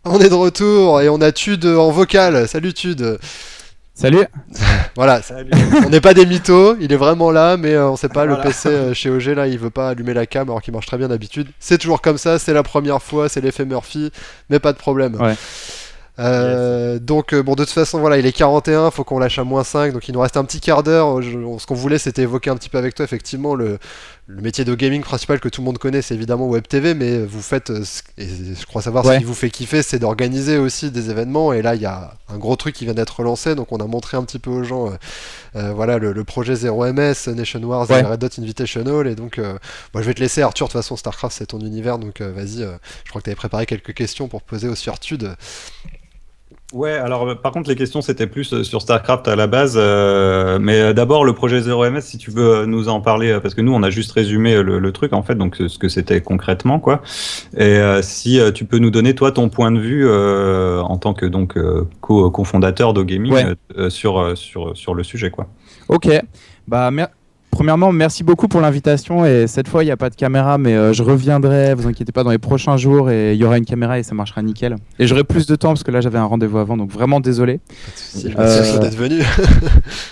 On est de retour et on a Tude en vocal. Salut Tude. Salut. Voilà, Salut. on n'est pas des mythos, il est vraiment là, mais on sait pas, Voilà. le PC chez OG là, il veut pas allumer la cam alors qu'il marche très bien d'habitude. C'est toujours comme ça, c'est la première fois, c'est l'effet Murphy, mais pas de problème. Ouais. Donc bon, de toute façon voilà, il est 41, faut qu'on lâche à -5, donc il nous reste un petit quart d'heure. Ce qu'on voulait, c'était évoquer un petit peu avec toi effectivement le métier de gaming principal que tout le monde connaît, c'est évidemment Web TV, mais vous faites, et je crois savoir ce qui vous fait kiffer, c'est d'organiser aussi des événements, et là il y a un gros truc qui vient d'être lancé, donc on a montré un petit peu aux gens voilà, le projet 0MS, Nation Wars et Red Dot Invitational, et donc moi, je vais te laisser Arthur, de toute façon Starcraft c'est ton univers, donc vas-y, je crois que tu avais préparé quelques questions pour poser aussi Arthur. Ouais, alors par contre les questions c'était plus sur StarCraft à la base, mais d'abord le projet 0MS, si tu veux nous en parler, parce que nous on a juste résumé le truc en fait, donc ce que c'était concrètement quoi, et si tu peux nous donner toi ton point de vue en tant que donc cofondateur d'OGaming sur le sujet quoi. Ok, bah premièrement, merci beaucoup pour l'invitation, et cette fois il n'y a pas de caméra, mais je reviendrai, vous inquiétez pas, dans les prochains jours, et il y aura une caméra et ça marchera nickel. Et j'aurai plus de temps parce que là j'avais un rendez-vous avant, donc vraiment désolé. Merci d'être venu.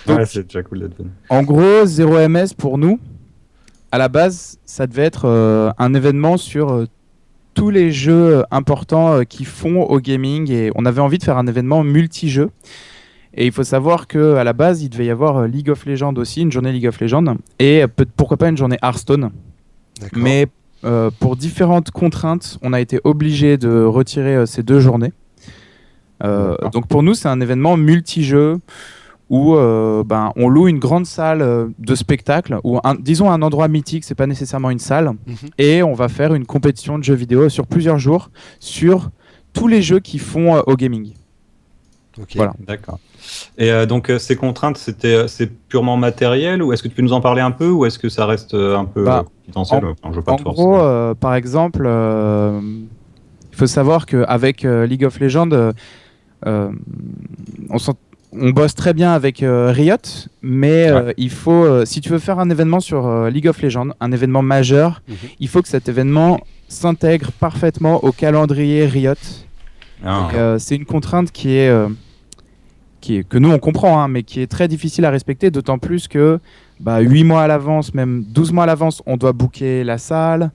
Donc, ouais, c'est déjà cool d'être venu. En gros, 0MS pour nous, à la base, ça devait être un événement sur tous les jeux importants qui font au gaming, et on avait envie de faire un événement multi-jeux. Et il faut savoir qu'à la base, il devait y avoir League of Legends aussi, une journée League of Legends, et pourquoi pas une journée Hearthstone. D'accord. Mais pour différentes contraintes, on a été obligé de retirer ces deux journées. Donc pour nous, c'est un événement multi-jeux où on loue une grande salle de spectacle, ou disons un endroit mythique, c'est pas nécessairement une salle, et on va faire une compétition de jeux vidéo sur plusieurs jours sur tous les jeux qui font au gaming. Okay. Voilà. D'accord. Et donc ces contraintes, c'est purement matériel, ou est-ce que tu peux nous en parler un peu, ou est-ce que ça reste un peu confidentiel? En gros, par exemple, il faut savoir qu'avec League of Legends, on bosse très bien avec Riot, mais il faut, si tu veux faire un événement sur League of Legends, un événement majeur, il faut que cet événement s'intègre parfaitement au calendrier Riot. C'est une contrainte que nous on comprend, hein, mais qui est très difficile à respecter, d'autant plus que 8 mois à l'avance, même 12 mois à l'avance, on doit booker la salle,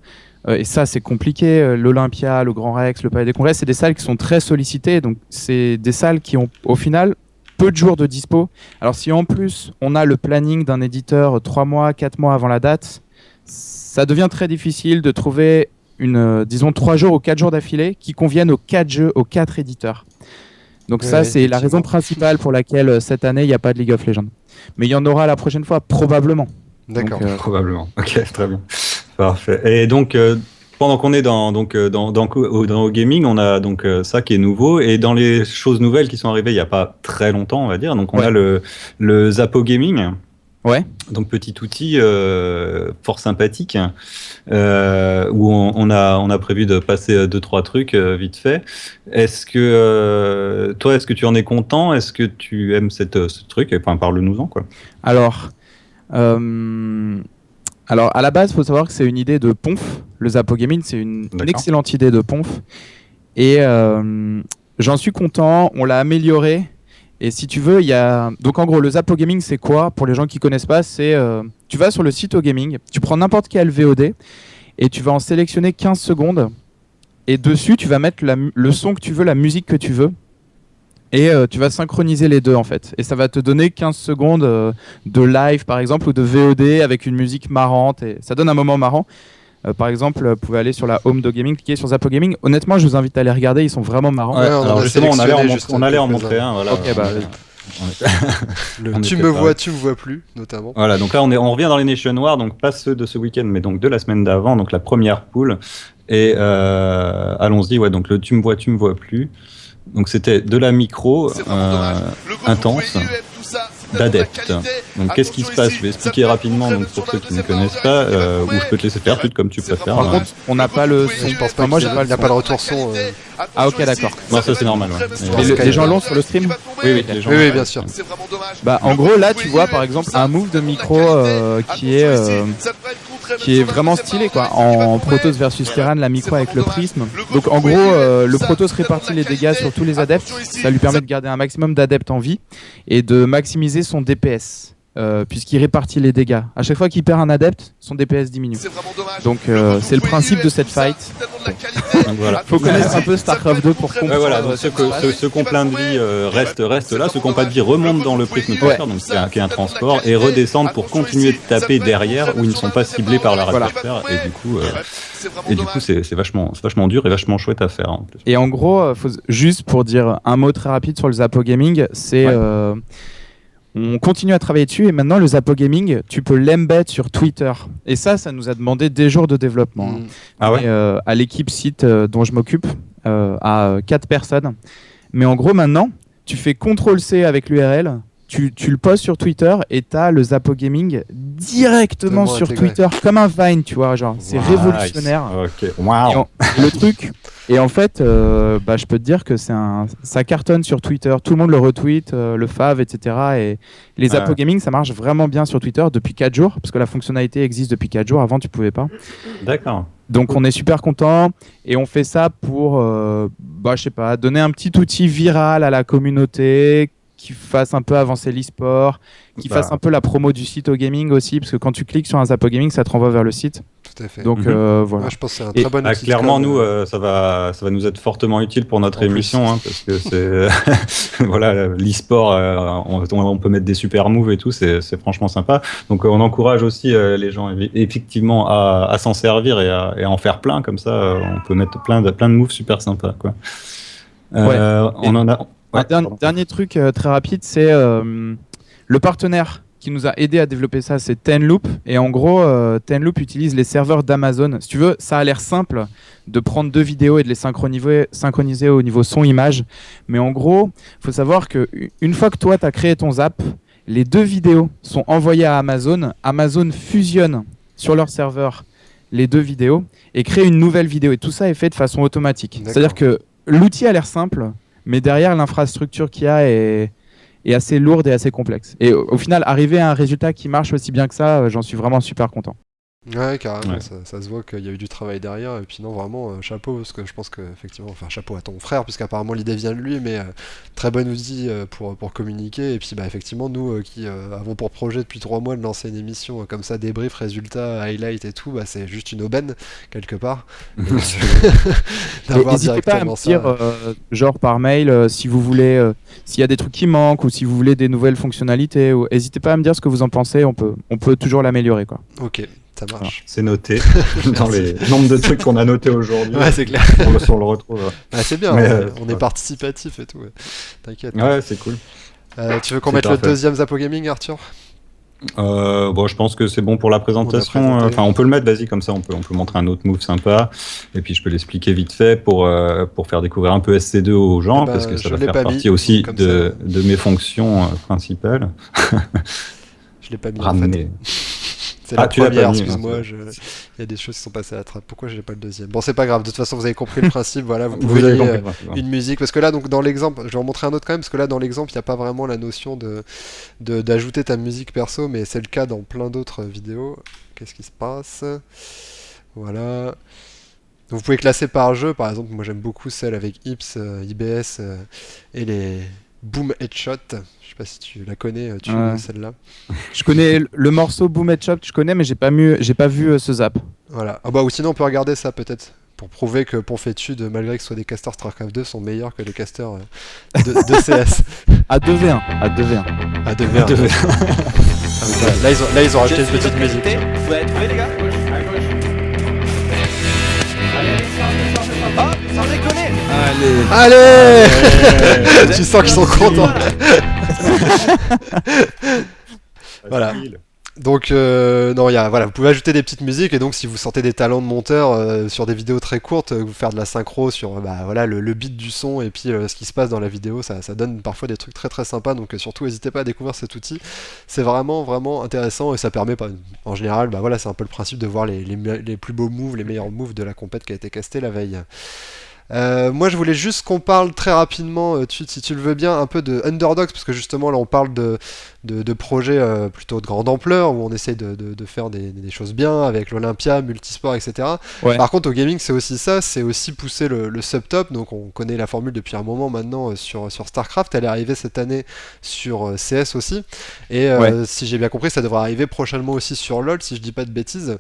et ça c'est compliqué. L'Olympia, le Grand Rex, le Palais des Congrès, c'est des salles qui sont très sollicitées, donc c'est des salles qui ont au final peu de jours de dispo. Alors si en plus on a le planning d'un éditeur 3 mois, 4 mois avant la date, ça devient très difficile de trouver disons 3 jours ou 4 jours d'affilée qui conviennent aux 4 jeux, aux 4 éditeurs. Donc ça, c'est la raison principale pour laquelle cette année, il n'y a pas de League of Legends. Mais il y en aura la prochaine fois, probablement. D'accord. Donc, probablement. Ok, très bien. Parfait. Et donc, pendant qu'on est dans gaming, on a donc ça qui est nouveau. Et dans les choses nouvelles qui sont arrivées il n'y a pas très longtemps, on va dire, donc on a le Zapo Gaming. Ouais. Donc petit outil fort sympathique où on a prévu de passer 2-3 trucs vite fait. Est-ce que tu en es content? Est-ce que tu aimes ce truc? Enfin, parle-nous-en quoi. Alors à la base, il faut savoir que c'est une idée de Ponf. Le Zapo Gaming, c'est une excellente idée de Ponf. Et j'en suis content. On l'a amélioré. Et si tu veux, donc en gros, le Zapo Gaming, c'est quoi? Pour les gens qui connaissent pas, c'est tu vas sur le site OGaming, tu prends n'importe quel VOD et tu vas en sélectionner 15 secondes. Et dessus, tu vas mettre le son que tu veux, la musique que tu veux. Et tu vas synchroniser les deux en fait. Et ça va te donner 15 secondes de live par exemple, ou de VOD avec une musique marrante. Et ça donne un moment marrant. Par exemple, vous pouvez aller sur la home d'OGaming, cliquer sur Zapo Gaming. Honnêtement, je vous invite à les regarder, ils sont vraiment marrants. Ouais, alors justement, on allait en montrer un. Voilà. Ok, tu me vois, tu me vois plus, notamment. Voilà, donc là, on revient dans les Nation Wars, donc pas ceux de ce week-end, mais donc de la semaine d'avant, donc la première poule. Et allons-y, donc le tu me vois plus. Donc c'était de la micro intense d'adeptes. Donc qu'est-ce qui se passe? Je vais expliquer rapidement donc, pour ceux qui ne connaissent pas, ou je peux te laisser faire comme tu préfères. Par contre, on n'a pas le son. Je pense pas. Moi, il n'y a pas le retour son. Ah ok, d'accord. Non, ça c'est normal. Ouais. Les gens l'ont sur le stream? Oui, les gens. Oui, bien sûr. Bah, en gros, là, tu vois, par exemple, un move de micro qui est vraiment stylé, quoi. En Protoss versus Terran, la micro avec le prisme. Donc, en gros, le Protoss répartit les dégâts sur tous les adeptes. Ça lui permet de garder un maximum d'adeptes en vie et de maximiser son DPS. Puisqu'il répartit les dégâts. À chaque fois qu'il perd un adepte, son DPS diminue. Donc c'est le principe de cette fight. Donc voilà. Faut connaître un peu StarCraft 2 pour comprendre. Voilà, donc ceux qui ont plein de vie restent là, ceux qui n'ont pas de vie remontent dans le prisme Twitter, donc qui est un transport, et redescendent pour continuer de taper derrière où ils ne sont pas ciblés par leur adversaire, et du coup c'est vachement dur et vachement chouette à faire. En plus. Et en gros, juste pour dire un mot très rapide sur le Zapo Gaming, c'est on continue à travailler dessus et maintenant le Zapo Gaming, tu peux l'embed sur Twitter. Et ça nous a demandé des jours de développement. Ah ouais. À l'équipe site dont je m'occupe, à 4 personnes. Mais en gros maintenant, tu fais CTRL-C avec l'URL, tu le postes sur Twitter et tu as le Zapo Gaming directement sur Twitter, comme un Vine, tu vois. Genre, c'est révolutionnaire. Okay. Wow. Le truc... Et en fait, je peux te dire que ça cartonne sur Twitter. Tout le monde le retweet, le fave, etc. Et les Zapo Gaming, ça marche vraiment bien sur Twitter depuis 4 jours, parce que la fonctionnalité existe depuis 4 jours. Avant, tu pouvais pas. D'accord. Donc, on est super content et on fait ça pour, je sais pas, donner un petit outil viral à la communauté, qui fasse un peu avancer l'e-sport, qui fasse un peu la promo du site au gaming aussi, parce que quand tu cliques sur un Zapo Gaming, ça te renvoie vers le site. Tout à fait. Donc voilà. Ouais, je pense que c'est un très bon outil. Clairement, nous, ça va nous être fortement utile pour notre émission, parce que c'est voilà, l'e-sport, on peut mettre des super moves et tout, c'est franchement sympa. Donc on encourage aussi les gens effectivement à s'en servir et à en faire plein, comme ça on peut mettre plein de moves super sympas, quoi. On en a. Ouais, dernier truc très rapide, c'est le partenaire qui nous a aidé à développer ça, c'est Tenloop. Et en gros, Tenloop utilise les serveurs d'Amazon. Si tu veux, ça a l'air simple de prendre 2 vidéos et de les synchroniser au niveau son-image. Mais en gros, il faut savoir qu'une fois que toi, tu as créé ton Zap, les 2 vidéos sont envoyées à Amazon. Amazon fusionne sur leur serveur les 2 vidéos et crée une nouvelle vidéo. Et tout ça est fait de façon automatique. C'est-à-dire que l'outil a l'air simple, mais derrière, l'infrastructure qu'il y a est assez lourde et assez complexe. Et au final, arriver à un résultat qui marche aussi bien que ça, j'en suis vraiment super content. Ouais, carrément, ça se voit qu'il y a eu du travail derrière, et puis non, vraiment, chapeau, parce que je pense que, effectivement, enfin, chapeau à ton frère, puisqu'apparemment l'idée vient de lui, mais très bon outil pour communiquer, et puis, effectivement, nous qui avons pour projet depuis 3 mois de lancer une émission comme ça, débrief, résultats, highlight et tout, c'est juste une aubaine, quelque part. D'avoir n'hésitez pas à me dire, genre par mail, si vous voulez, s'il y a des trucs qui manquent, ou si vous voulez des nouvelles fonctionnalités, n'hésitez pas à me dire ce que vous en pensez, on peut toujours l'améliorer, quoi. Ok. Ça marche. C'est noté dans les nombres de trucs qu'on a notés aujourd'hui. Ouais, c'est clair. On le retrouve. C'est bien, on est participatif et tout. Ouais. T'inquiète. Ouais, c'est cool. Tu veux qu'on mette le deuxième Zapo Gaming, Arthur ? Je pense que c'est bon pour la présentation. Enfin, on peut le mettre, vas-y, comme ça, on peut montrer un autre move sympa. Et puis, je peux l'expliquer vite fait pour faire découvrir un peu SC2 aux gens, parce que ça va faire partie aussi de mes fonctions principales. Je l'ai pas mis. Ramener. C'est la première, excuse-moi, il y a des choses qui sont passées à la trappe. Pourquoi j'ai pas le deuxième ? Bon, c'est pas grave, de toute façon, vous avez compris le principe, voilà, vous pouvez lier une musique, parce que là, donc, dans l'exemple, je vais en montrer un autre quand même, parce que là, dans l'exemple, il n'y a pas vraiment la notion d'ajouter ta musique perso, mais c'est le cas dans plein d'autres vidéos. Qu'est-ce qui se passe ? Voilà. Donc, vous pouvez classer par jeu, par exemple, moi j'aime beaucoup celle avec Ips, IBS et les Boom Headshot. Je sais pas si tu la connais, celle-là. Je connais le morceau Boom Headshot, je connais, mais j'ai pas vu ce Zap. Voilà. Ou sinon on peut regarder ça peut-être pour prouver que Ponfétude, malgré que ce soit des casters StarCraft 2, sont meilleurs que les casters de CS. À 2v1. À 2v1. Là ils ont rajouté une petite musique. Vous avez trouvé les gars? Ah, sans déconner! Allez Tu sens qu'ils sont contents. Voilà. Donc vous pouvez ajouter des petites musiques, et donc si vous sortez des talents de monteur sur des vidéos très courtes, vous faire de la synchro sur le beat du son et puis ce qui se passe dans la vidéo, ça donne parfois des trucs très très sympas, donc surtout n'hésitez pas à découvrir cet outil, c'est vraiment vraiment intéressant, et ça permet en général, c'est un peu le principe de voir les plus beaux moves, les meilleurs moves de la compète qui a été castée la veille. Moi, je voulais juste qu'on parle très rapidement, si tu le veux bien, un peu de Underdogs, parce que justement, là, on parle de projets plutôt de grande ampleur, où on essaye de faire des choses bien, avec l'Olympia, multisport, etc. Ouais. Par contre, au gaming, c'est aussi ça, c'est aussi pousser le subtop, donc on connaît la formule depuis un moment maintenant sur StarCraft, elle est arrivée cette année sur CS aussi, et si j'ai bien compris, ça devrait arriver prochainement aussi sur LoL, si je dis pas de bêtises.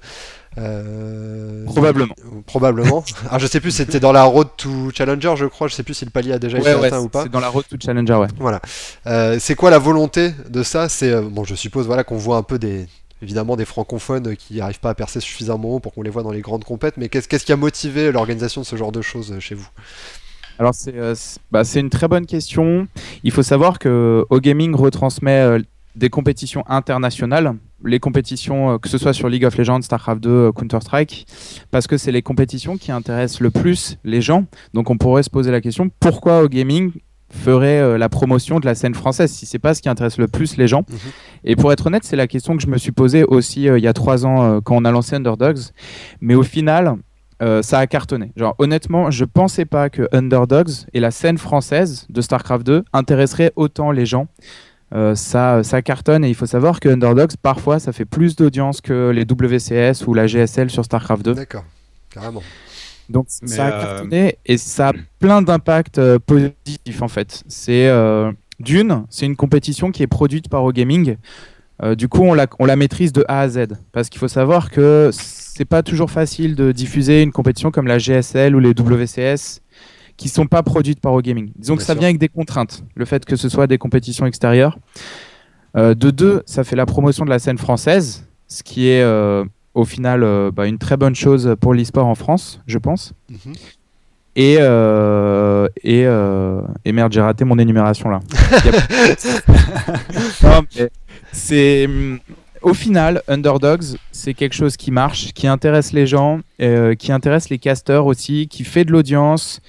Probablement. Probablement. Alors je sais plus, c'était dans la Road to Challenger, je crois. Je sais plus si le palier a déjà été atteint ou pas. C'est dans la Road to Challenger, ouais. Voilà. C'est quoi la volonté de ça? C'est bon, je suppose voilà qu'on voit un peu évidemment des francophones qui n'arrivent pas à percer suffisamment haut pour qu'on les voit dans les grandes compètes. Mais qu'est-ce qui a motivé l'organisation de ce genre de choses chez vous? Alors c'est une très bonne question. Il faut savoir que OGaming retransmet des compétitions internationales, les compétitions que ce soit sur League of Legends, StarCraft 2, Counter-Strike, parce que c'est les compétitions qui intéressent le plus les gens. Donc on pourrait se poser la question, pourquoi OGaming ferait la promotion de la scène française si c'est pas ce qui intéresse le plus les gens? Et pour être honnête, c'est la question que je me suis posée aussi il y a 3 ans quand on a lancé Underdogs. Mais au final, ça a cartonné. Genre, honnêtement, je pensais pas que Underdogs et la scène française de StarCraft 2 intéresseraient autant les gens. Ça cartonne et il faut savoir que Underdogs, parfois, ça fait plus d'audience que les WCS ou la GSL sur StarCraft 2. D'accord, carrément. Donc ça a cartonné et ça a plein d'impacts positifs en fait. C'est une compétition qui est produite par OGaming. Du coup, on la maîtrise de A à Z. Parce qu'il faut savoir que c'est pas toujours facile de diffuser une compétition comme la GSL ou les WCS qui sont pas produites par OGaming. Disons que ça vient avec des contraintes. Le fait que ce soit des compétitions extérieures. De deux, ça fait la promotion de la scène française, ce qui est au final une très bonne chose pour l'e-sport en France, je pense. Et merde, j'ai raté mon énumération là. Non, mais au final, Underdogs, c'est quelque chose qui marche, qui intéresse les gens, qui intéresse les casteurs aussi, qui fait de l'audience.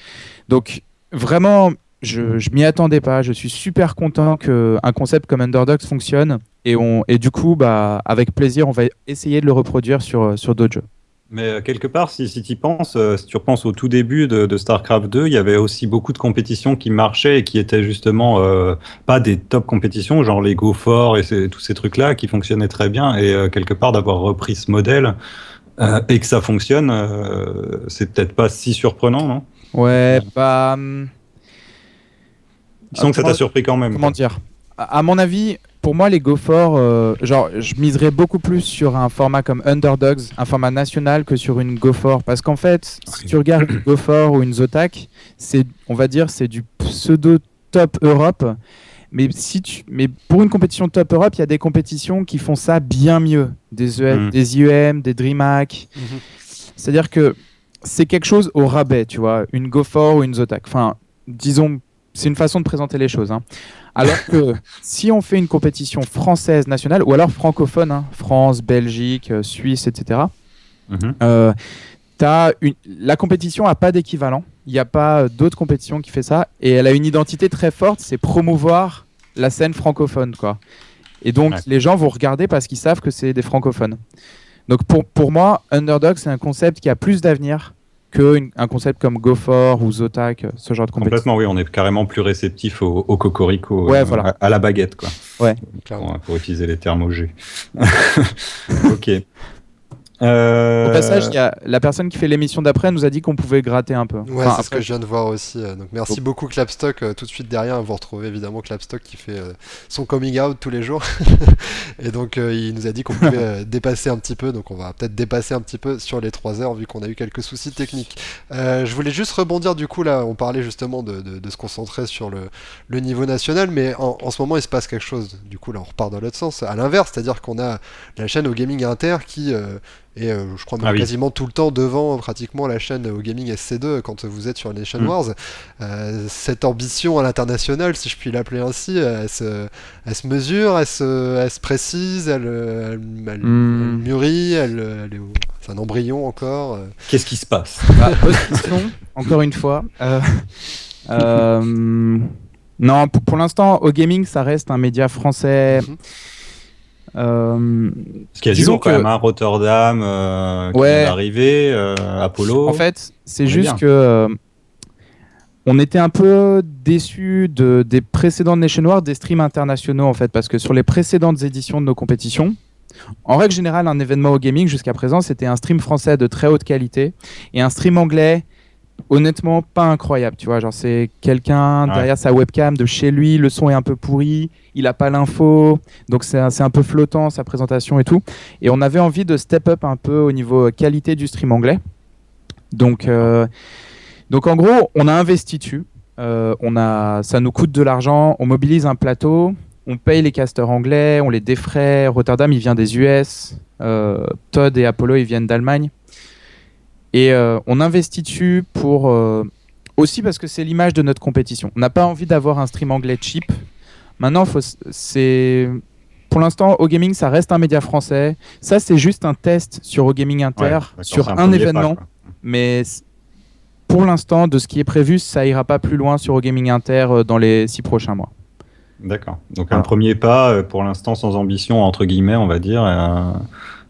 Donc vraiment, je m'y attendais pas. Je suis super content qu'un concept comme Underdogs fonctionne. Et du coup, avec plaisir, on va essayer de le reproduire sur d'autres jeux. Mais quelque part, si tu penses, si tu repenses au tout début de StarCraft 2, il y avait aussi beaucoup de compétitions qui marchaient et qui étaient justement pas des top compétitions, genre les Go For et tous ces trucs-là qui fonctionnaient très bien. Et quelque part, d'avoir repris ce modèle et que ça fonctionne, c'est peut-être pas si surprenant, non? Ouais, Disons que ça t'a surpris quand même. Comment dire? À mon avis, pour moi, les Go For, je miserais beaucoup plus sur un format comme Underdogs, un format national, que sur une Go For. Parce qu'en fait, si tu regardes une Go For ou une Zotac, on va dire c'est du pseudo top Europe. Mais pour une compétition top Europe, il y a des compétitions qui font ça bien mieux. Des IEM, des DreamHack. C'est-à-dire que c'est quelque chose au rabais, tu vois, une Go For ou une Zotac. Enfin, disons, c'est une façon de présenter les choses. Alors que si on fait une compétition française nationale, ou alors francophone, France, Belgique, Suisse, etc., la compétition n'a pas d'équivalent. Il n'y a pas d'autres compétitions qui fait ça. Et elle a une identité très forte, c'est promouvoir la scène francophone, quoi. Et donc, les gens vont regarder parce qu'ils savent que c'est des francophones. Donc, pour moi, Underdog, c'est un concept qui a plus d'avenir qu'un concept comme Go For ou Zotac, ce genre de compétition. Complètement, oui, on est carrément plus réceptif au cocorico, voilà. à la baguette, quoi. Ouais. Pour utiliser les termes au G. Ok. Au passage, il y a la personne qui fait l'émission d'après nous a dit qu'on pouvait gratter un peu. Ouais, c'est ce que je viens de voir aussi. Donc merci beaucoup Clapstock. Tout de suite derrière, vous retrouvez évidemment Clapstock qui fait son coming out tous les jours. Et donc il nous a dit qu'on pouvait dépasser un petit peu. Donc on va peut-être dépasser un petit peu sur les 3 heures vu qu'on a eu quelques soucis techniques. Je voulais juste rebondir du coup là. On parlait justement de se concentrer sur le niveau national, mais en ce moment il se passe quelque chose. Du coup là on repart dans l'autre sens. À l'inverse, c'est-à-dire qu'on a la chaîne OGaming Inter qui je crois même quasiment tout le temps devant pratiquement la chaîne OGaming SC2 quand vous êtes sur Nation Wars. Cette ambition à l'international, si je puis l'appeler ainsi, elle se mesure, elle se précise, elle mûrit, c'est un embryon encore. Qu'est-ce qui se passe? Bonne question, encore une fois. Non, pour l'instant, OGaming, ça reste un média français. Parce qu'il y a toujours quand même un Rotterdam qui vient d'arriver, Apollo. En fait, c'est juste que on était un peu déçus des précédentes Nation Wars, des streams internationaux en fait, parce que sur les précédentes éditions de nos compétitions, en règle générale, un événement au gaming jusqu'à présent, c'était un stream français de très haute qualité et un stream anglais, honnêtement, pas incroyable. Tu vois, genre c'est quelqu'un derrière sa webcam de chez lui, le son est un peu pourri, il a pas l'info, donc c'est un peu flottant sa présentation et tout. Et on avait envie de step up un peu au niveau qualité du stream anglais. Donc en gros, on a investi dessus. Ça nous coûte de l'argent, on mobilise un plateau. On paye les casteurs anglais, on les défraie. Rotterdam, il vient des US. Todd et Apollo, ils viennent d'Allemagne. Et on investit dessus aussi parce que c'est l'image de notre compétition. On n'a pas envie d'avoir un stream anglais cheap. Maintenant, pour l'instant, OGaming, ça reste un média français. Ça, c'est juste un test sur OGaming Inter, sur un événement. Mais pour l'instant, de ce qui est prévu, ça ira pas plus loin sur OGaming Inter dans les 6 prochains mois. D'accord. Donc un premier pas, pour l'instant sans ambition, entre guillemets, on va dire,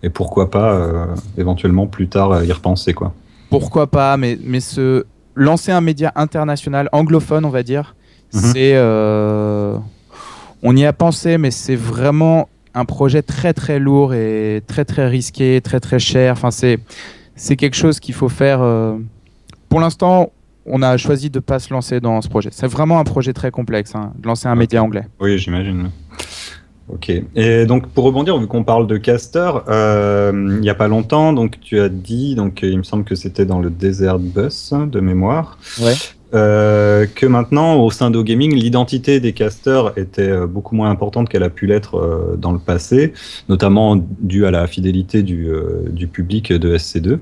et pourquoi pas éventuellement plus tard y repenser, quoi. Pourquoi pas, mais lancer un média international anglophone, on va dire, c'est... on y a pensé, mais c'est vraiment un projet très très lourd et très très risqué, très très cher. Enfin, c'est quelque chose qu'il faut faire... Pour l'instant... On a choisi de ne pas se lancer dans ce projet. C'est vraiment un projet très complexe, de lancer un média anglais. Oui, j'imagine. Ok. Et donc, pour rebondir, vu qu'on parle de caster, il n'y a pas longtemps, donc tu as dit, donc il me semble que c'était dans le Desert Bus de mémoire, que maintenant, au sein d'OGaming, l'identité des casters était beaucoup moins importante qu'elle a pu l'être dans le passé, notamment dû à la fidélité du public de SC2.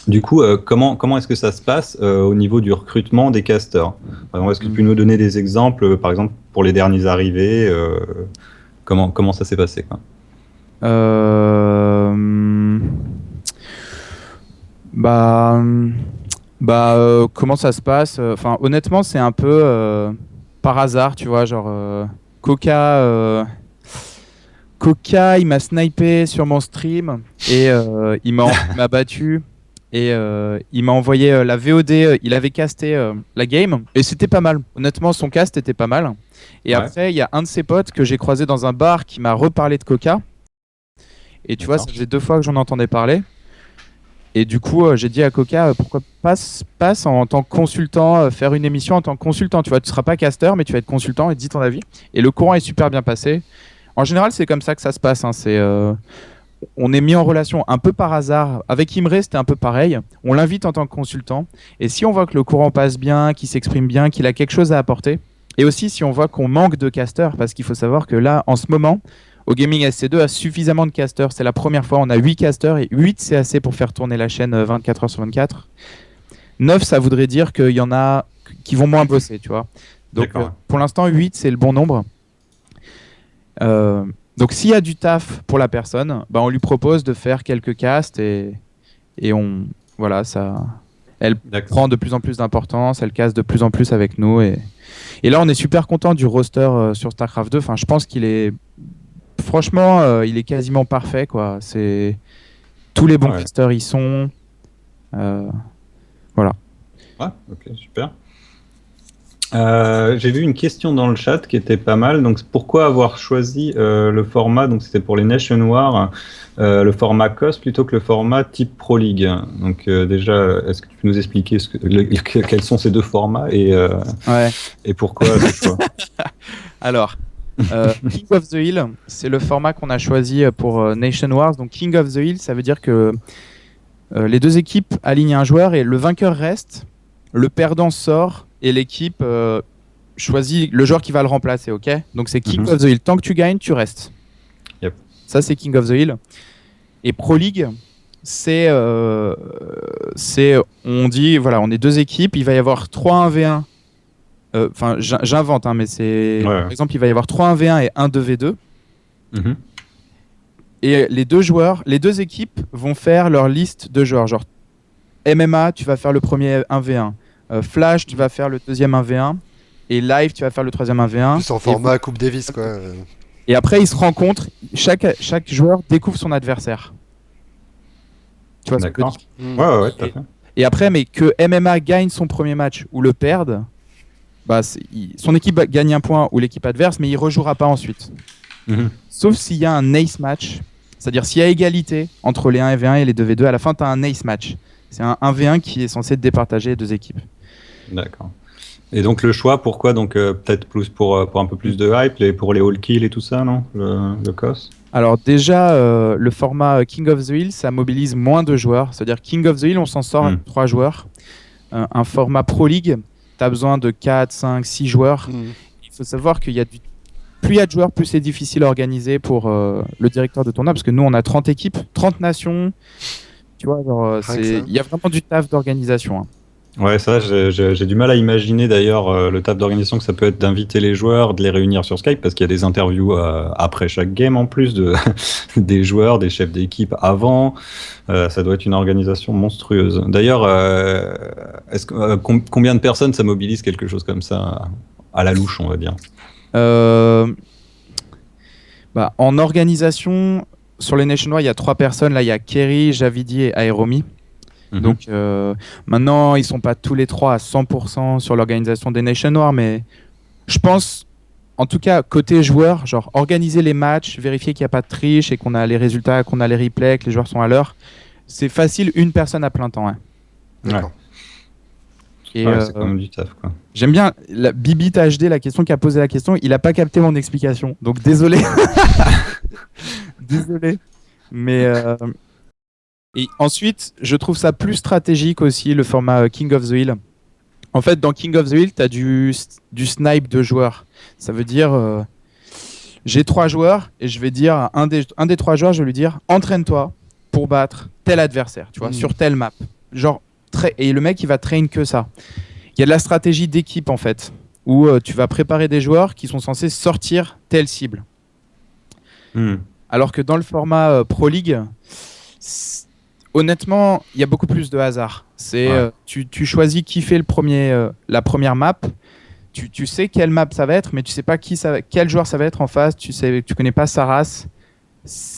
Du coup, comment est-ce que ça se passe au niveau du recrutement des casters? Est-ce que tu peux nous donner des exemples, par exemple, pour les derniers arrivés comment ça s'est passé, quoi? Comment ça se passe? Enfin, honnêtement, c'est un peu par hasard, tu vois, genre Coca, il m'a snipé sur mon stream et il m'a battu. Et il m'a envoyé la VOD, il avait casté la game et c'était pas mal. Honnêtement, son cast était pas mal. Et après, il y a un de ses potes que j'ai croisé dans un bar qui m'a reparlé de Coca. Et tu vois, ça faisait 2 fois que j'en entendais parler. Et du coup, j'ai dit à Coca, pourquoi passe en tant que consultant, faire une émission en tant que consultant. Tu vois, tu seras pas caster, mais tu vas être consultant et dis ton avis. Et le courant est super bien passé. En général, c'est comme ça que ça se passe. On est mis en relation un peu par hasard. Avec Imre, c'était un peu pareil. On l'invite en tant que consultant. Et si on voit que le courant passe bien, qu'il s'exprime bien, qu'il a quelque chose à apporter, et aussi si on voit qu'on manque de casters, parce qu'il faut savoir que là, en ce moment, OGaming SC2 a suffisamment de casters. C'est la première fois, on a 8 casters, et 8, c'est assez pour faire tourner la chaîne 24 heures sur 24. 9, ça voudrait dire qu'il y en a qui vont moins bosser, tu vois. Donc, pour l'instant, 8, c'est le bon nombre. Donc s'il y a du taf pour la personne, on lui propose de faire quelques casts et elle prend de plus en plus d'importance, elle casse de plus en plus avec nous et là on est super content du roster sur StarCraft 2. Enfin, je pense qu'il est franchement il est quasiment parfait, quoi. C'est tous les bons casters y sont. Voilà. Ouais, ok, super. J'ai vu une question dans le chat qui était pas mal. Donc, pourquoi avoir choisi le format, donc c'était pour les Nation Wars, le format COS plutôt que le format type Pro League? Donc, déjà, est-ce que tu peux nous expliquer quels sont ces deux formats et pourquoi Alors, King of the Hill, c'est le format qu'on a choisi pour Nation Wars. Donc, King of the Hill, ça veut dire que les deux équipes alignent un joueur et le vainqueur reste, le perdant sort. Et l'équipe choisit le joueur qui va le remplacer, ok? Donc c'est King of the Hill. Tant que tu gagnes, tu restes. Yep. Ça, c'est King of the Hill. Et Pro League, c'est on dit, voilà, on est 2 équipes, il va y avoir 3 1v1. Enfin, j'invente, mais c'est... Par exemple, il va y avoir 3 1v1 et 1 2v2. Et les 2 équipes vont faire leur liste de joueurs. Genre, MMA, tu vas faire le premier 1v1. Flash, tu vas faire le deuxième 1v1 et Live, tu vas faire le troisième 1v1. Plus en format Coupe Davis, quoi. Et après, ils se rencontrent. Chaque joueur découvre son adversaire. Tu vois ce que je veux dire ? Ouais, tout à fait. Et après, mais que MMA gagne son premier match ou le perde, bah, son équipe gagne un point ou l'équipe adverse, mais il rejouera pas ensuite. Sauf s'il y a un ace match, c'est-à-dire s'il y a égalité entre les 1v1 et les 2v2, à la fin, tu as un ace match. C'est un 1v1 qui est censé départager les deux équipes. D'accord. Et donc le choix, pourquoi donc peut-être plus pour un peu plus de hype, pour les all kills et tout ça, non le COS. Alors déjà, le format King of the Hill, ça mobilise moins de joueurs. C'est-à-dire King of the Hill, on s'en sort avec 3 joueurs. Un format Pro League, tu as besoin de 4, 5, 6 joueurs. Il faut savoir qu'il y a plus il y a de joueurs, plus c'est difficile à organiser pour le directeur de tournoi, parce que nous, on a 30 équipes, 30 nations. Tu vois, il y a vraiment du taf d'organisation. Hein. Ouais, ça, j'ai du mal à imaginer d'ailleurs le taf d'organisation que ça peut être d'inviter les joueurs, de les réunir sur Skype, parce qu'il y a des interviews après chaque game en plus des joueurs, des chefs d'équipe avant. Ça doit être une organisation monstrueuse. D'ailleurs, combien de personnes ça mobilise quelque chose comme ça à la louche, on va dire? En organisation, sur les Nationwide, il y a 3 personnes. Là, il y a Kerry, Javidi et Aeromi. Donc maintenant, ils sont pas tous les 3 à 100% sur l'organisation des Nationwide, mais je pense, en tout cas, côté joueur, genre organiser les matchs, vérifier qu'il n'y a pas de triche et qu'on a les résultats, qu'on a les replays, que les joueurs sont à l'heure, c'est facile, une personne à plein temps. Hein. D'accord. Et c'est quand même du taf, quoi. J'aime bien Bibit HD, la question qui a posé la question, il n'a pas capté mon explication, donc désolé. Désolé. Mais et ensuite, je trouve ça plus stratégique aussi, le format King of the Hill. En fait, dans King of the Hill, tu as du snipe de joueurs. Ça veut dire, j'ai 3 joueurs et je vais dire à un des 3 joueurs, je vais lui dire, entraîne-toi pour battre tel adversaire, tu vois, sur telle map. Genre, et le mec, il va train que ça. Il y a de la stratégie d'équipe, en fait, où tu vas préparer des joueurs qui sont censés sortir telle cible. Alors que dans le format Pro League, honnêtement, il y a beaucoup plus de hasard. Tu choisis qui fait la première map. Tu sais quelle map ça va être, mais tu sais pas quel joueur ça va être en face. Tu connais pas sa race.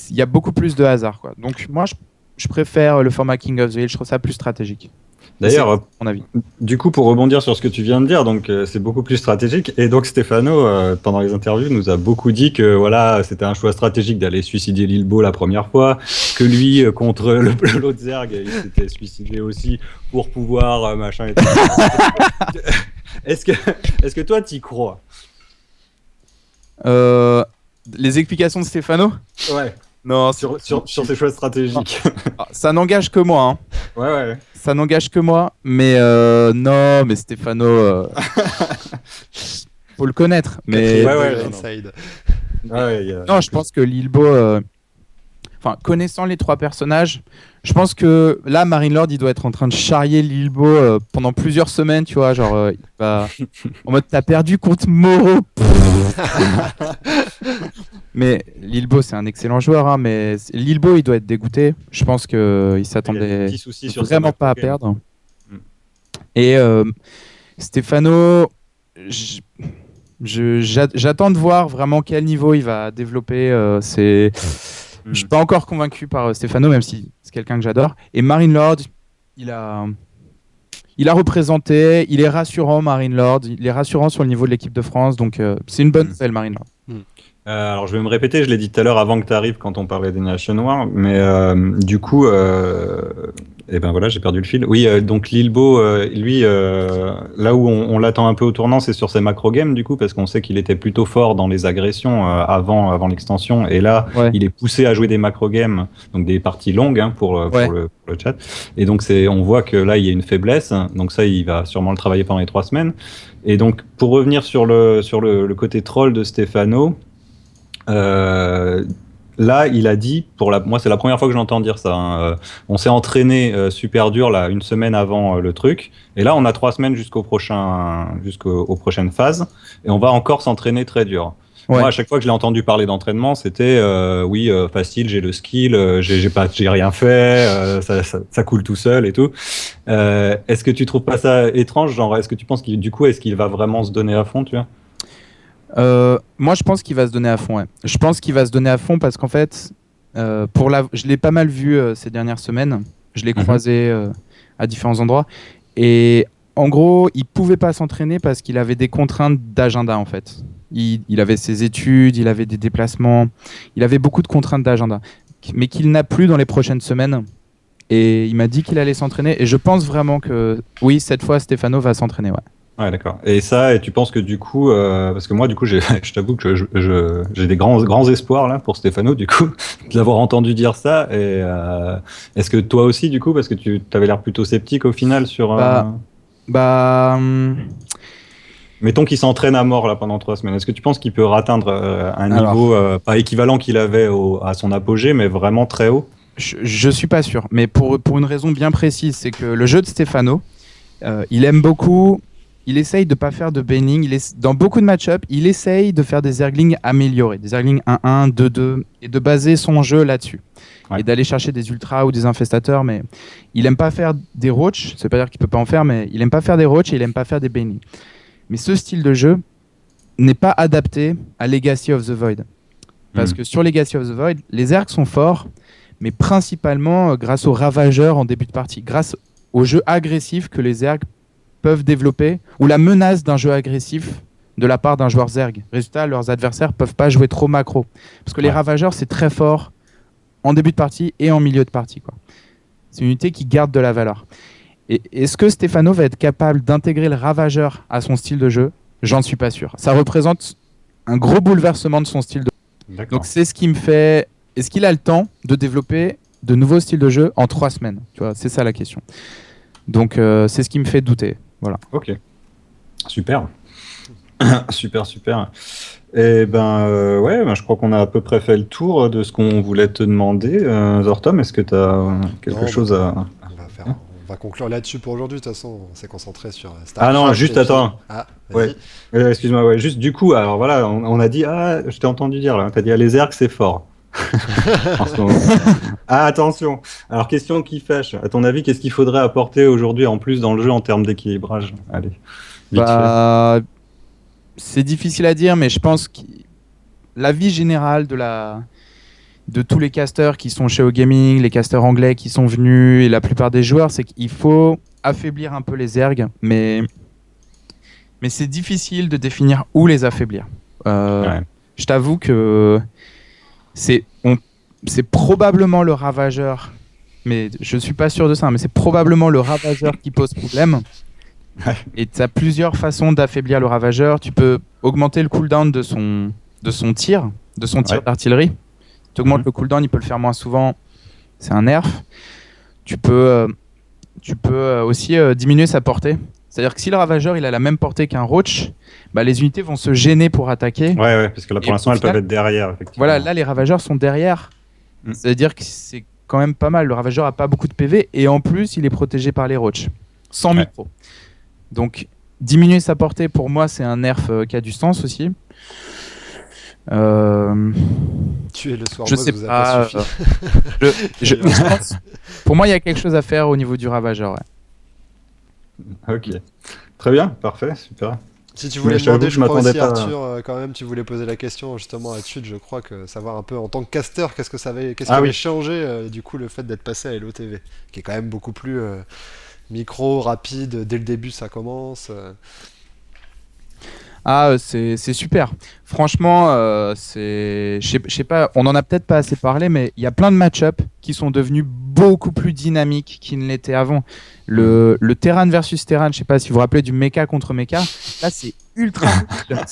Il y a beaucoup plus de hasard, quoi. Donc moi, je préfère le format King of the Hill. Je trouve ça plus stratégique. D'ailleurs, mon avis. Du coup, pour rebondir sur ce que tu viens de dire, donc c'est beaucoup plus stratégique. Et donc Stefano, pendant les interviews, nous a beaucoup dit que voilà, c'était un choix stratégique d'aller suicider Lilbo la première fois, que lui contre l'autre Zerg, il s'était suicidé aussi pour pouvoir machin. Et tout. Est-ce que toi t'y crois? Les explications de Stefano? Ouais. Non, sur ces choix stratégiques. Ça n'engage que moi. Hein. Ouais. Ça n'engage que moi, mais non, mais Stefano, faut le connaître. Mais inside. Non, je pense que Lilbo, connaissant les 3 personnages, je pense que là, Marine Lord, il doit être en train de charrier Lilbo pendant plusieurs semaines, tu vois, genre, il va en mode, t'as perdu contre Moreau. Mais Lilbo, c'est un excellent joueur, hein, mais Lilbo, il doit être dégoûté. Je pense qu'il s'attendait vraiment pas à perdre. Et Stefano, j'attends de voir vraiment quel niveau il va développer. Je suis pas encore convaincu par Stefano, même si c'est quelqu'un que j'adore. Et Marine Lord, il a représenté, il est rassurant, Marine Lord. Il est rassurant sur le niveau de l'équipe de France, donc c'est une bonne nouvelle, Marine Lord. Alors je vais me répéter, je l'ai dit tout à l'heure avant que tu arrives quand on parlait des Nationwide, mais du coup, et ben voilà, j'ai perdu le fil. Oui, donc Lilbo, lui, là où on l'attend un peu au tournant, c'est sur ses macro games du coup, parce qu'on sait qu'il était plutôt fort dans les agressions avant l'extension, et là, il est poussé à jouer des macro games, donc des parties longues hein, pour le chat. Et donc on voit que là il y a une faiblesse, donc ça il va sûrement le travailler pendant les 3 semaines. Et donc pour revenir sur le côté troll de Stefano. Là, il a dit, moi c'est la première fois que j'entends dire ça, hein, on s'est entraîné super dur là, une semaine avant le truc, et là on a 3 semaines jusqu'aux prochaines phases, et on va encore s'entraîner très dur. Ouais. Moi, à chaque fois que je l'ai entendu parler d'entraînement, c'était facile, j'ai le skill, j'ai rien fait, ça coule tout seul et tout. Est-ce que tu trouves pas ça étrange, genre, est-ce que tu penses est-ce qu'il va vraiment se donner à fond, tu vois? Moi je pense qu'il va se donner à fond. Ouais. Je pense qu'il va se donner à fond parce qu'en fait, je l'ai pas mal vu ces dernières semaines. Je l'ai croisé à différents endroits. Et en gros, il pouvait pas s'entraîner parce qu'il avait des contraintes d'agenda en fait. Il avait ses études, il avait des déplacements, il avait beaucoup de contraintes d'agenda, mais qu'il n'a plus dans les prochaines semaines. Et il m'a dit qu'il allait s'entraîner. Et je pense vraiment que oui, cette fois, Stefano va s'entraîner. Ouais. Ouais, d'accord. Et ça, et tu penses que du coup, parce que moi, du coup, je t'avoue que j'ai des grands espoirs là pour Stefano, du coup, de l'avoir entendu dire ça. Et est-ce que toi aussi, du coup, parce que tu avais l'air plutôt sceptique au final sur. Bah, Mettons qu'il s'entraîne à mort là pendant 3 semaines. Est-ce que tu penses qu'il peut atteindre un niveau pas équivalent qu'il avait à son apogée, mais vraiment très haut? je suis pas sûr, mais pour une raison bien précise, c'est que le jeu de Stefano, il aime beaucoup. Il essaye de pas faire de bailing. Dans beaucoup de match-up, il essaye de faire des erglings améliorés, des erglings 1-1, 2-2, et de baser son jeu là-dessus. Ouais. Et d'aller chercher des ultras ou des infestateurs, mais il aime pas faire des roach. Ça veut pas dire qu'il peut pas en faire, mais il aime pas faire des roach et il aime pas faire des bailing. Mais ce style de jeu n'est pas adapté à Legacy of the Void. Parce que sur Legacy of the Void, les ergs sont forts, mais principalement grâce aux ravageurs en début de partie, grâce au jeu agressif que les ergs peuvent développer, ou la menace d'un jeu agressif de la part d'un joueur zerg. Résultat, leurs adversaires peuvent pas jouer trop macro. Parce que les ravageurs, c'est très fort en début de partie et en milieu de partie, quoi. C'est une unité qui garde de la valeur. Et est-ce que Stefano va être capable d'intégrer le ravageur à son style de jeu? J'en suis pas sûr. Ça représente un gros bouleversement de son style de jeu. D'accord. Donc c'est ce qui me fait... Est-ce qu'il a le temps de développer de nouveaux styles de jeu en 3 semaines? Tu vois, c'est ça la question. Donc c'est ce qui me fait douter. Voilà. Ok. Super. super. Et je crois qu'on a à peu près fait le tour de ce qu'on voulait te demander. Zortom, est-ce que tu as quelque chose à... On va conclure là-dessus pour aujourd'hui. De toute façon, on s'est concentré sur StarCraft. Ah non, juste attends. Ah, vas-y. Ouais. Excuse-moi, ouais. Juste du coup, alors voilà, on a dit, je t'ai entendu dire là, t'as dit, les ergs, c'est fort. Attention. Alors, question qui fâche. À ton avis, qu'est-ce qu'il faudrait apporter aujourd'hui en plus dans le jeu en termes d'équilibrage? Allez. C'est difficile à dire, mais je pense que l'avis général de tous les casters qui sont chez OGaming, les casters anglais qui sont venus et la plupart des joueurs, c'est qu'il faut affaiblir un peu les ergs, mais c'est difficile de définir où les affaiblir. Je t'avoue que c'est probablement le ravageur, mais je suis pas sûr de ça, mais c'est probablement le ravageur qui pose problème. Et tu as plusieurs façons d'affaiblir le ravageur. Tu peux augmenter le cooldown de son tir d'artillerie. Tu augmentes le cooldown, il peut le faire moins souvent, c'est un nerf. Tu peux aussi diminuer sa portée. C'est-à-dire que si le ravageur il a la même portée qu'un roach, les unités vont se gêner pour attaquer. Ouais, parce que là pour l'instant elles peuvent être derrière. Effectivement. Voilà, là les ravageurs sont derrière. C'est-à-dire que c'est quand même pas mal. Le ravageur a pas beaucoup de PV et en plus il est protégé par les roach, sans micro. Donc diminuer sa portée pour moi c'est un nerf qui a du sens aussi. Tuer le soir, je sais pas. Je pense, pour moi il y a quelque chose à faire au niveau du ravageur. Ok, très bien, parfait, super. Si tu voulais demander, je crois aussi Arthur, quand même, tu voulais poser la question justement là-dessus, je crois que savoir un peu en tant que caster, qu'est-ce qui avait changé du coup le fait d'être passé à LOTV, qui est quand même beaucoup plus micro, rapide, dès le début ça commence. C'est super. Franchement, je sais pas, on en a peut-être pas assez parlé, mais il y a plein de match-up qui sont devenus beaucoup plus dynamiques qu'ils ne l'étaient avant. Le Terran versus Terran, je sais pas si vous vous rappelez du mecha contre mecha, là c'est ultra rapide.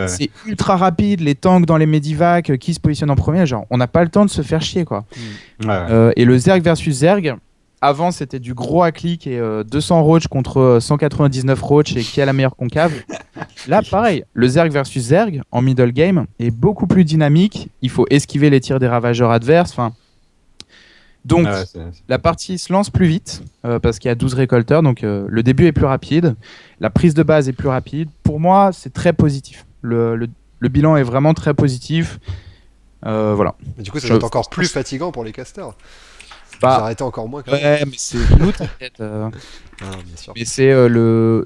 C'est ultra rapide, les tanks dans les medivacs qui se positionnent en premier, genre on n'a pas le temps de se faire chier quoi. Et le Zerg versus Zerg, avant c'était du gros à clic et 200 roach contre 199 roach et qui a la meilleure concave. Là pareil, le Zerg versus Zerg en middle game est beaucoup plus dynamique, il faut esquiver les tirs des ravageurs adverses, donc la partie se lance plus vite parce qu'il y a 12 récolteurs, donc le début est plus rapide, la prise de base est plus rapide. Pour moi c'est très positif, le bilan est vraiment très positif. Voilà. Mais du coup ça va être encore plus fatigant pour les casters. Vous arrêtez encore moins. Mais c'est nous t'inquiète. Bien sûr. Mais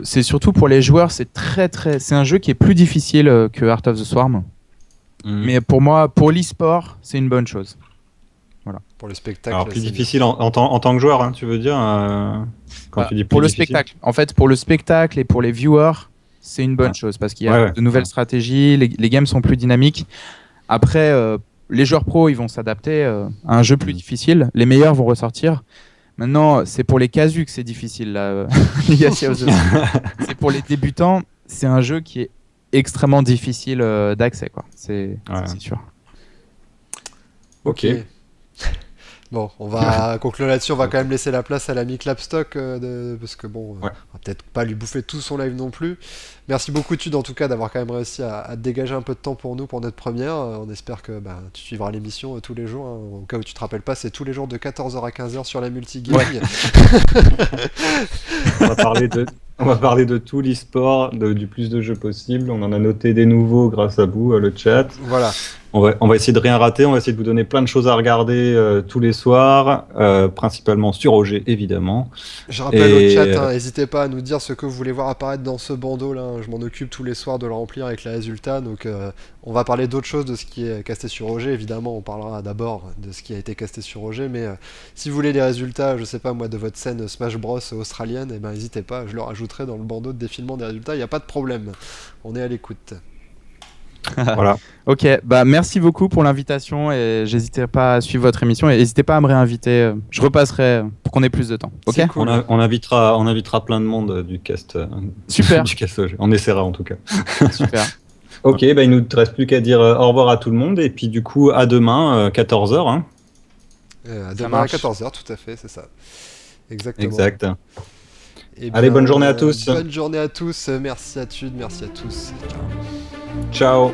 c'est surtout pour les joueurs, c'est un jeu qui est plus difficile que Heart of the Swarm. Mais pour moi, pour l'e-sport, c'est une bonne chose. Voilà. Pour le spectacle. Alors plus c'est difficile en tant que joueur, hein, tu veux dire quand tu dis plus pour le difficile. spectacle. En fait, pour le spectacle et pour les viewers, c'est une bonne chose parce qu'il y a de nouvelles stratégies, les games sont plus dynamiques. Après, les joueurs pros, ils vont s'adapter à un jeu plus difficile. Les meilleurs vont ressortir. Maintenant, c'est pour les casus que c'est difficile, là, Legacy of the Void. C'est pour les débutants, c'est un jeu qui est extrêmement difficile d'accès, quoi. C'est sûr. Ok. Bon, on va conclure là-dessus. On va quand même laisser la place à l'ami Clapstock parce que bon, on va peut-être pas lui bouffer tout son live non plus. Merci beaucoup Tude en tout cas d'avoir quand même réussi à dégager un peu de temps pour nous pour notre première. On espère que tu suivras l'émission tous les jours. Hein. Au cas où tu te rappelles pas, c'est tous les jours de 14h à 15h sur la multigaming. On va parler de tout l'e-sport, du plus de jeux possible. On en a noté des nouveaux grâce à vous, le chat. Voilà. On va essayer de rien rater, on va essayer de vous donner plein de choses à regarder tous les soirs, principalement sur OG évidemment. Je rappelle au chat, n'hésitez pas à nous dire ce que vous voulez voir apparaître dans ce bandeau là. Je m'en occupe tous les soirs de le remplir avec les résultats. Donc on va parler d'autres choses de ce qui est casté sur OG. Évidemment, on parlera d'abord de ce qui a été casté sur OG. Mais si vous voulez les résultats, je sais pas moi, de votre scène Smash Bros australienne, n'hésitez pas, je le rajouterai dans le bandeau de défilement des résultats. Il n'y a pas de problème. On est à l'écoute. Voilà. Ok, merci beaucoup pour l'invitation et j'hésiterai pas à suivre votre émission et n'hésitez pas à me réinviter. Je repasserai pour qu'on ait plus de temps. Ok. Cool. On invitera plein de monde du cast. Super. Du cast OG. On essaiera en tout cas. Super. Ok, il nous reste plus qu'à dire au revoir à tout le monde et puis du coup à demain 14h. Hein. À demain à 14h, tout à fait, c'est ça. Exactement. Exact. Allez, bonne journée à tous. Bonne journée à tous. Merci à Tude, merci à tous. Ciao.